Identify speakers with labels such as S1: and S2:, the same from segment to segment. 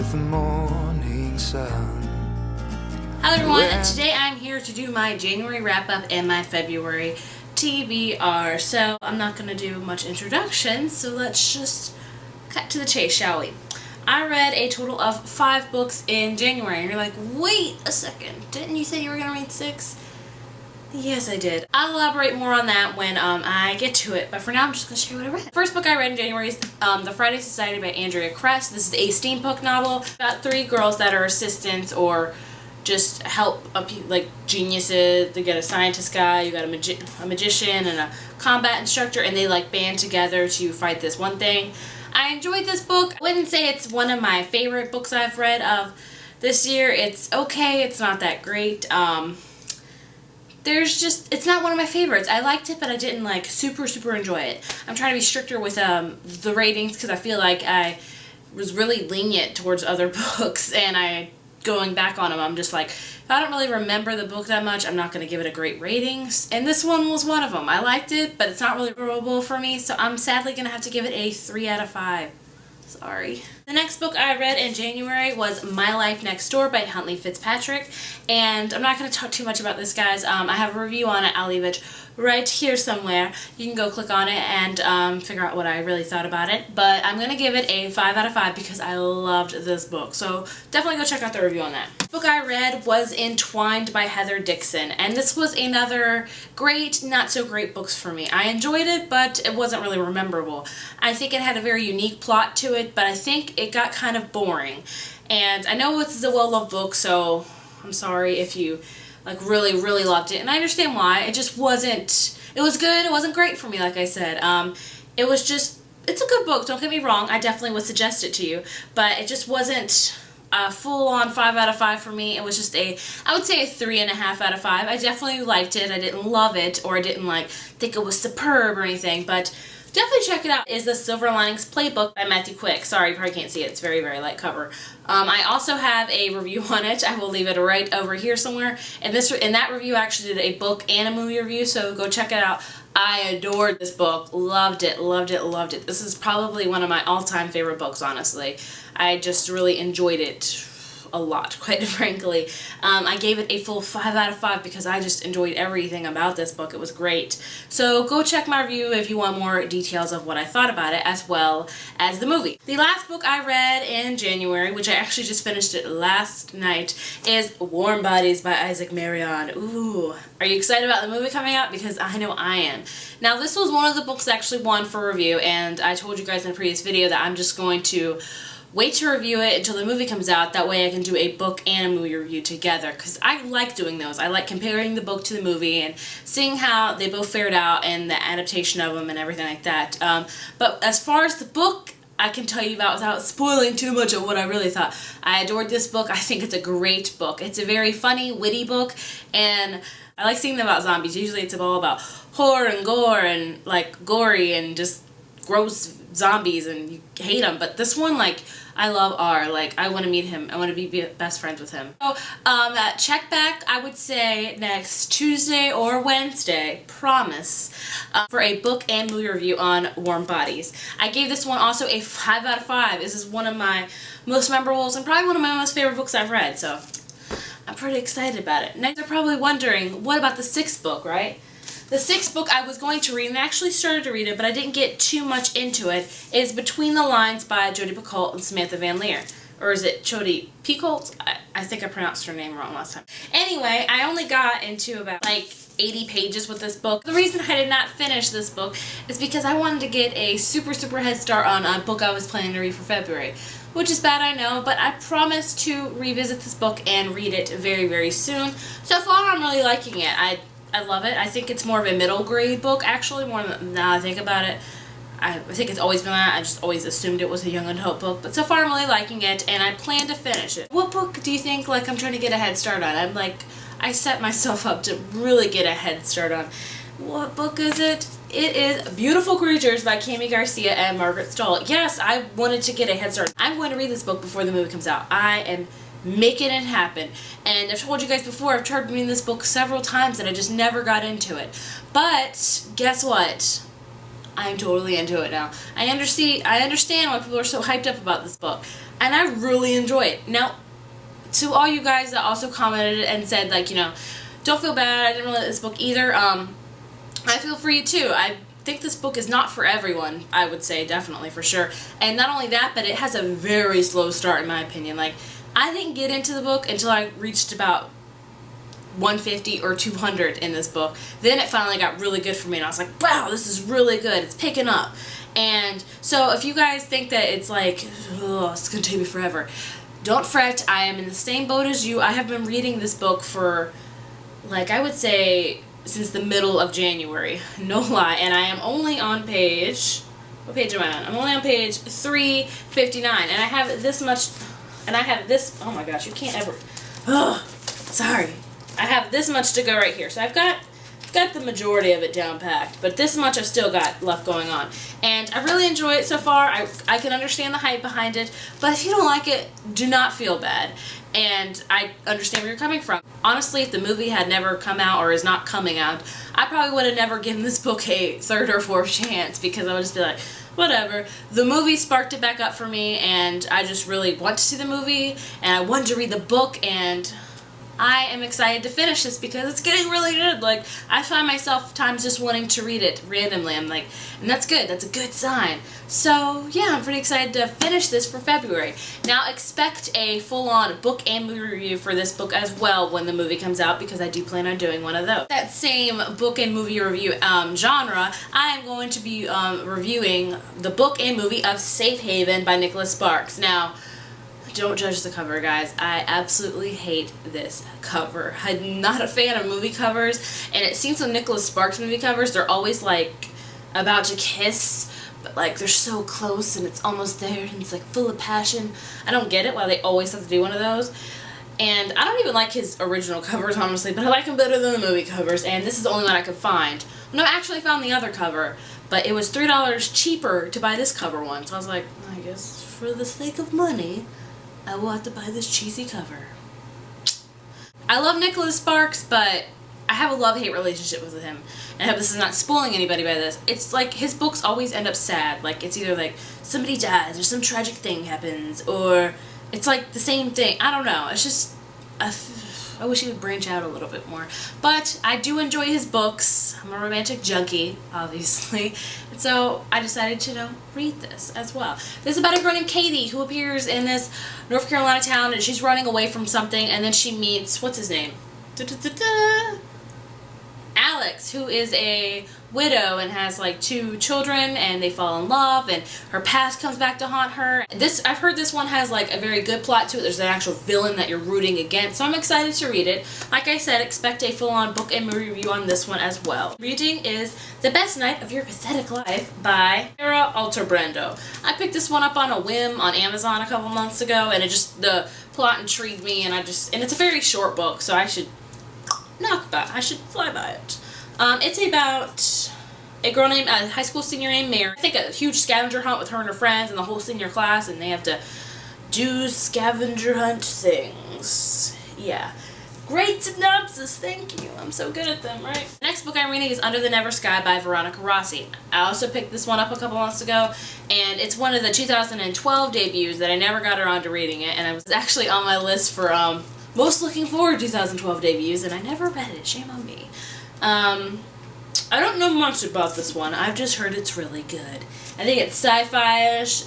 S1: with the morning sun.
S2: Hello everyone, today I'm here to do my January wrap-up and my February TBR. So I'm not going to do much introduction, so let's just cut to the chase, shall we? I read a total of 5 books in January. You're like, wait a second, didn't you say you were going to read 6? Yes, I did. I'll elaborate more on that when I get to it, but for now I'm just going to share what I read. First book I read in January is The Friday Society by Andrea Kress. This is a steampunk novel about 3 girls that are assistants or just help like geniuses. They get a scientist guy, you got a magician and a combat instructor, and they like band together to fight this one thing. I enjoyed this book. I wouldn't say it's one of my favorite books I've read of this year. It's okay, it's not that great. It's not one of my favorites. I liked it, but I didn't like super enjoy it. I'm trying to be stricter with the ratings because I feel like I was really lenient towards other books, and going back on them, I'm just like, if I don't really remember the book that much, I'm not going to give it a great rating. And this one was one of them. I liked it, but it's not really memorable for me, so I'm sadly going to have to give it a 3 out of 5. Sorry. The next book I read in January was My Life Next Door by Huntley Fitzpatrick, and I'm not going to talk too much about this, guys. I have a review on it. I'll leave it right here somewhere. You can go click on it and figure out what I really thought about it, but I'm going to give it a 5 out of 5 because I loved this book, so definitely go check out the review on that. The book I read was Entwined by Heather Dixon, and this was another great, not so great books for me. I enjoyed it, but it wasn't really memorable. I think it had a very unique plot to it, but I think it got kind of boring. And I know this is a well-loved book, so I'm sorry if you like really loved it, and I understand why. It just wasn't, it was good, it wasn't great for me, like I said. It was just, it's a good book, don't get me wrong, I definitely would suggest it to you, but it just wasn't a full-on 5 out of 5 for me. It was just I would say a 3.5 out of 5. I definitely liked it. I didn't love it, or I didn't like think it was superb or anything, but definitely check it out. Is The Silver Linings Playbook by Matthew Quick. Sorry, you probably can't see it. It's very light cover. I also have a review on it. I will leave it right over here somewhere. And that review actually did a book and a movie review, so go check it out. I adored this book. Loved it. This is probably one of my all-time favorite books, honestly. I just really enjoyed it a lot, quite frankly. I gave it a full 5 out of 5 because I just enjoyed everything about this book. It was great. So go check my review if you want more details of what I thought about it, as well as the movie. The last book I read in January, which I actually just finished it last night, is Warm Bodies by Isaac Marion. Ooh, are you excited about the movie coming out? Because I know I am. Now, this was one of the books that actually won for review, and I told you guys in a previous video that I'm just going to wait to review it until the movie comes out. That way I can do a book and a movie review together, because I like doing those. I like comparing the book to the movie and seeing how they both fared out and the adaptation of them and everything like that. But as far as the book, I can tell you about without spoiling too much of what I really thought. I adored this book. I think it's a great book. It's a very funny, witty book, and I like seeing them about zombies. Usually it's all about horror and gore and like gory and just gross zombies and you hate them, but this one, like, I love R. Like, I want to meet him. I want to be best friends with him. So, check back, I would say, next Tuesday or Wednesday, promise, for a book and movie review on Warm Bodies. I gave this one also a 5 out of 5. This is one of my most memorables and probably one of my most favorite books I've read, so I'm pretty excited about it. Next, you're probably wondering, what about the 6th book, right? The 6th book I was going to read, and I actually started to read it, but I didn't get too much into it, is Between the Lines by Jodi Picoult and Samantha Van Leer. Or is it Jodi Picoult? I think I pronounced her name wrong last time. Anyway, I only got into about like 80 pages with this book. The reason I did not finish this book is because I wanted to get a super head start on a book I was planning to read for February. Which is bad, I know, but I promise to revisit this book and read it very soon. So far, I'm really liking it. I love it. I think it's more of a middle grade book, actually, more than now I think about it. I think it's always been that. I just always assumed it was a young adult book, but so far I'm really liking it, and I plan to finish it. What book do you think, like, I'm trying to get a head start on? I set myself up to really get a head start on. What book is it? It is Beautiful Creatures by Kami Garcia and Margaret Stoll. Yes, I wanted to get a head start. I'm going to read this book before the movie comes out. I am making it happen. And I've told you guys before, I've tried reading this book several times and I just never got into it. But guess what? I am totally into it now. I understand why people are so hyped up about this book, and I really enjoy it. Now, to all you guys that also commented and said, like, you know, don't feel bad, I didn't really like this book either, I feel for you too. I think this book is not for everyone, I would say, definitely, for sure. And not only that, but it has a very slow start, in my opinion. Like, I didn't get into the book until I reached about 150 or 200 in this book. Then it finally got really good for me, and I was like, wow, this is really good, it's picking up. And so if you guys think that it's like, oh, it's gonna take me forever, don't fret. I am in the same boat as you. I have been reading this book for, like, I would say since the middle of January, no lie, and I am only on page, what page am I on? I'm only on page 359, and I have this much, and I have this, oh my gosh, you can't ever, sorry. I have this much to go right here, so I've got the majority of it down packed, but this much I've still got left going on. And I really enjoy it so far. I can understand the hype behind it, but if you don't like it, do not feel bad. And I understand where you're coming from. Honestly, if the movie had never come out or is not coming out, I probably would have never given this book a third or fourth chance, because I would just be like, whatever. The movie sparked it back up for me, and I just really want to see the movie, and I wanted to read the book, and I am excited to finish this because it's getting really good. Like, I find myself times just wanting to read it randomly. I'm like, and that's good. That's a good sign. So, yeah, I'm pretty excited to finish this for February. Now, expect a full-on book and movie review for this book as well when the movie comes out, because I do plan on doing one of those. That same book and movie review genre, I am going to be reviewing the book and movie of Safe Haven by Nicholas Sparks. Now, don't judge the cover, guys. I absolutely hate this cover. I'm not a fan of movie covers, and it seems with Nicholas Sparks movie covers, they're always like about to kiss, but like they're so close and it's almost there and it's like full of passion. I don't get it why they always have to do one of those. And I don't even like his original covers, honestly, but I like them better than the movie covers, and this is the only one I could find. No, I actually found the other cover, but it was $3 cheaper to buy this cover one, so I was like, I guess for the sake of money, I will have to buy this cheesy cover. I love Nicholas Sparks, but I have a love-hate relationship with him. And I hope this is not spoiling anybody by this. It's like his books always end up sad. Like, it's either like somebody dies or some tragic thing happens, or it's like the same thing. I don't know. It's just, I wish he would branch out a little bit more. But I do enjoy his books. I'm a romantic junkie, obviously. And so I decided to, you know, read this as well. This is about a girl named Katie who appears in this North Carolina town, and she's running away from something, and then she meets, what's his name? Alex, who is a widow and has like 2 children, and they fall in love, and her past comes back to haunt her. I've heard this one has like a very good plot to it. There's an actual villain that you're rooting against, so I'm excited to read it. Like I said, expect a full-on book and movie review on this one as well. Reading is The Best Night of Your Pathetic Life by Sarah Alterbrando. I picked this one up on a whim on Amazon a couple months ago, and the plot intrigued me, and it's a very short book, so I should fly by it. It's about a girl named, a high school senior named Mary. I think a huge scavenger hunt with her and her friends and the whole senior class, and they have to do scavenger hunt things. Yeah. Great synopsis, thank you. I'm so good at them, right? The next book I'm reading is Under the Never Sky by Veronica Rossi. I also picked this one up a couple months ago, and it's one of the 2012 debuts that I never got around to reading it, and it was actually on my list for most looking forward to 2012 debuts, and I never read it. Shame on me. I don't know much about this one. I've just heard it's really good. I think it's sci-fi-ish.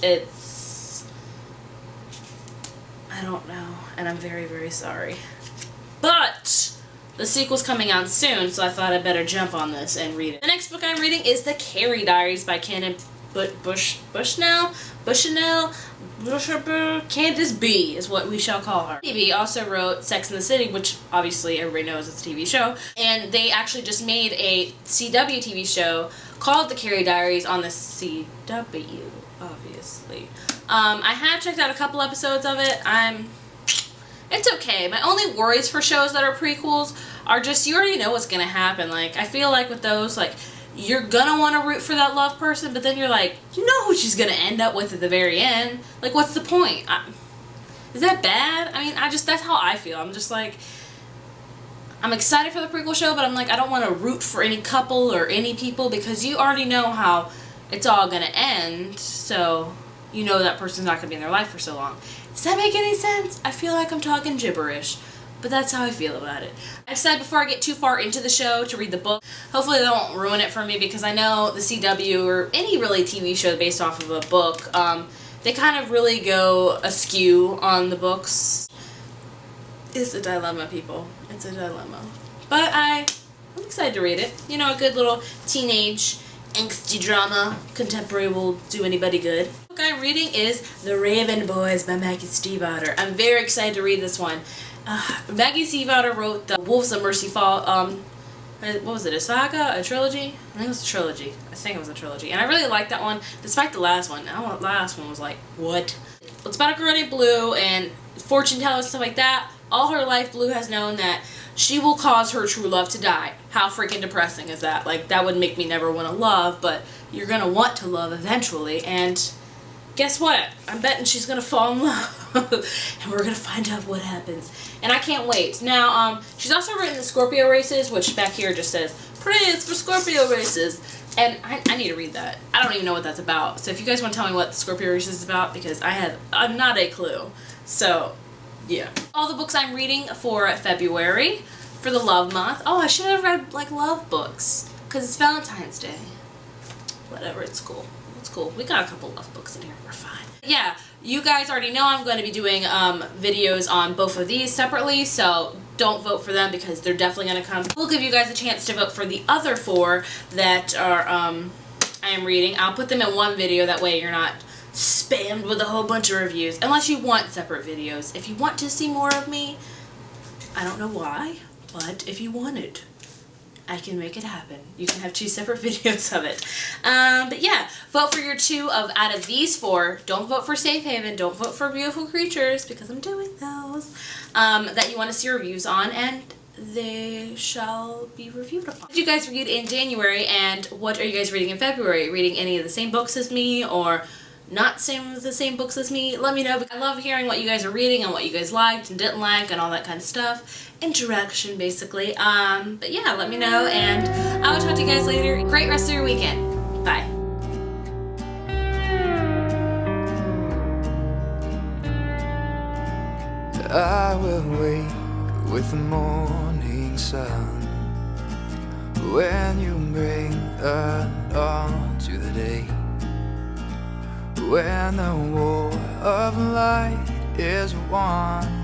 S2: I don't know, and I'm very, very sorry. But the sequel's coming out soon, so I thought I'd better jump on this and read it. The next book I'm reading is The Carrie Diaries by Candace B is what we shall call her. B also wrote Sex and the City, which obviously everybody knows it's a TV show, and they actually just made a CW TV show called The Carrie Diaries on the CW, obviously. I have checked out a couple episodes of it. It's okay. My only worries for shows that are prequels are just, you already know what's gonna happen. Like, I feel like with those, like, you're gonna want to root for that love person, but then you're like, you know who she's gonna end up with at the very end. Like, what's the point? Is that bad? I mean, that's how I feel. I'm just like, I'm excited for the prequel show, but I'm like, I don't want to root for any couple or any people, because you already know how it's all gonna end, so you know that person's not gonna be in their life for so long. Does that make any sense? I feel like I'm talking gibberish, but that's how I feel about it. I've said before I get too far into the show to read the book, hopefully they won't ruin it for me, because I know the CW or any really TV show based off of a book, they kind of really go askew on the books. It's a dilemma, people. It's a dilemma. But I'm excited to read it. You know, a good little teenage angsty drama. Contemporary will do anybody good. The book I'm reading is The Raven Boys by Maggie Stiefvater. I'm very excited to read this one. Maggie Stiefvater wrote The Wolves of Mercyfall. What was it, a saga? A trilogy? I think it was a trilogy. And I really liked that one, despite the last one. The last one was like, what? It's about a girl named Blue and fortune tellers, stuff like that. All her life, Blue has known that she will cause her true love to die. How freaking depressing is that? Like, that would make me never want to love, but you're going to want to love eventually. And guess what? I'm betting she's going to fall in love. And we're going to find out what happens. And I can't wait. Now, she's also written the Scorpio races, which back here just says, praise for Scorpio races. And I need to read that. I don't even know what that's about. So if you guys want to tell me what the Scorpio races is about, because I'm not a clue. So, yeah. All the books I'm reading for February, for the love month. Oh, I should have read, like, love books, because it's Valentine's Day. Whatever, it's cool. It's cool. We got a couple love books in here. We're fine. Yeah, you guys already know I'm going to be doing videos on both of these separately, so don't vote for them because they're definitely going to come. We'll give you guys a chance to vote for the other 4 that are I am reading. I'll put them in one video, that way you're not spammed with a whole bunch of reviews, unless you want separate videos. If you want to see more of me, I don't know why, but if you want it, I can make it happen. You can have 2 separate videos of it. But yeah, vote for your 2 out of these 4. Don't vote for Safe Haven. Don't vote for Beautiful Creatures, because I'm doing those. That you want to see reviews on, and they shall be reviewed upon. What did you guys read in January, and what are you guys reading in February? Reading any of the same books as me, or not the same books as me? Let me know. I love hearing what you guys are reading and what you guys liked and didn't like and all that kind of stuff. Interaction, basically. But yeah, let me know, and I will talk to you guys later. Great rest of your weekend. Bye.
S1: I will wake with the morning sun when you bring the dawn to the day, when the war of light is won.